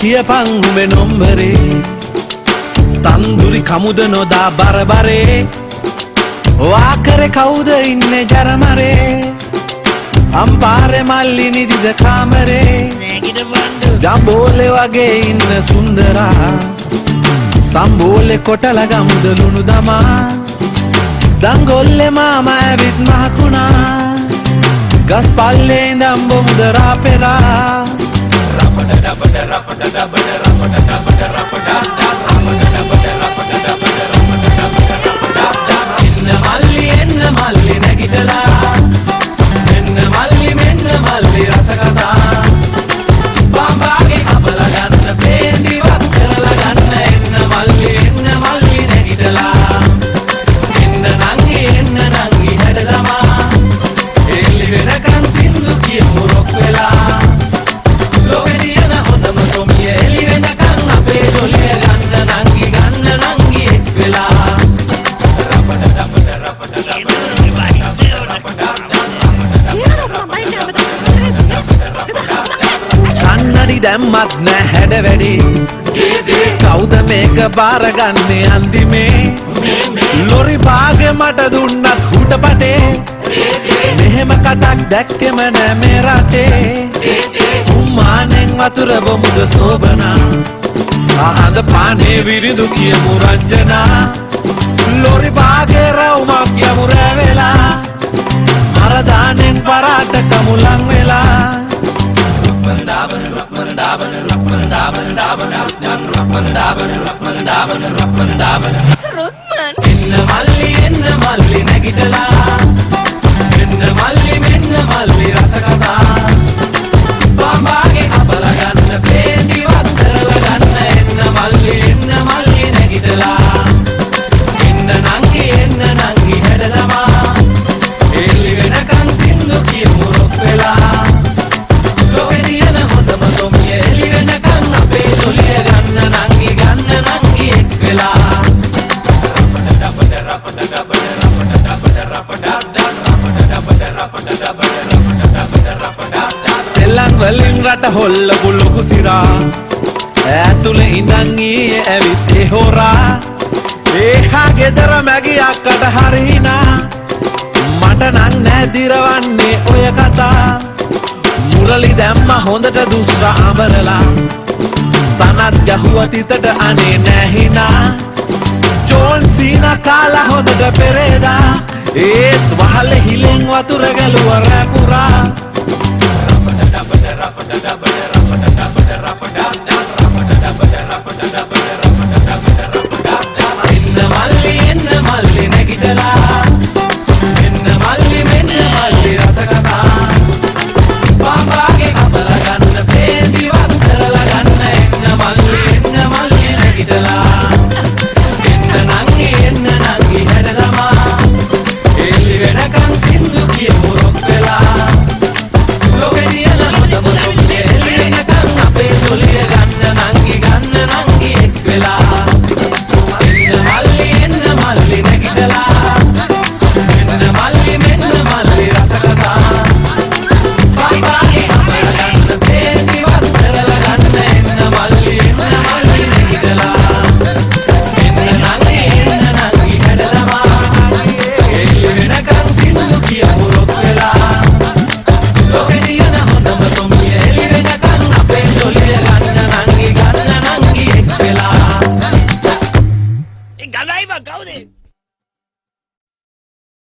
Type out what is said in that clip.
කියපන් උඹේ නොම්බරේ තන්දුරි කමුද නොදා බරබරේ වාකරේ කවුද ඉන්නේ ජරමරේ අම්පාරේ මල්ලි නිදිද කාමරේ ජම්බෝලේ වගේ ඉන්න සුන්දරා සම්බෝලේ කොටල ගමුද ලුණු දමා දංගොල්ලේ මාමා ඇවිත් මහකුණා ගස් පල්ලේ ඉඳන් බොමුද රාපෙලා එන්න මල්ලි නැගිටලා මෙන්න මල්ලි රස කතා බම්බාගේ කපල ගන්න පේන්දිවත් කරලා ගන්න එන්න මල්ලි නැගිටලා එන්න නංගි හැඩ දමා එල්ලි වෙනකන් සින්දු කියමු රොක් වෙලා ලෝකෙදියන හොඳම සොමිය එලි වෙනකන් අපේ ජොලිය ගන්න නංගි එක් වෙලා කන්නඩි දැම්මත් නෑ හැඩ වැඩි කවුද මේක බාරගන්නේ අන්තිමේ ලොරි භාගෙ මට දුන්නත් හුට පටේ මෙහෙම කටක් දැක්කෙම නෑ මේ රටේ උම්මානෙන් වතුර බොමුද සෝබනා අහඳ පානේ විරිදු කියමු රංජනා ලොරි භාගෙ රවුමක් යමු රැවෙලා මරදානෙන් පරාට කමුලන් වෙලා එන්න මල්ලි නැගිටලා මෙන්න මල්ලි රස කතා බම්බාගේ කපල ගන්න පේන්දිවත් කරලා ගන්න එන්න මල්ලි නැගිටලා එන්න නංගි හැඩ දමා එල්ලි වෙනකන් සින්දු කියමු රොක් වෙලා ලෝකෙදියන හොඳම සොමිය එලි වෙනකන් අපේ ජොලිය ගන්න නංගි එක් වෙලා සෙල්ලම් වලින් රට හොල්ලපු ලොකු සිරා ඇතුලේ ඉඳන් ඊයේ ඇවිත් ඒ හොරා ඒහා ගෙදර මැගි අක්කට හරිනා මට නං නෑ දිරවන්නේ ඔය කතා මුරලි දැම්ම හොඳට දුස්ර අඹරලා සනත් ගැහුව තිතට අනේ නැහිනා ජෝන් සීනා කාලා හොඳට පෙරේදා ඒත් වහලේ හිලෙන් වතුර ගැලුව රැපුරා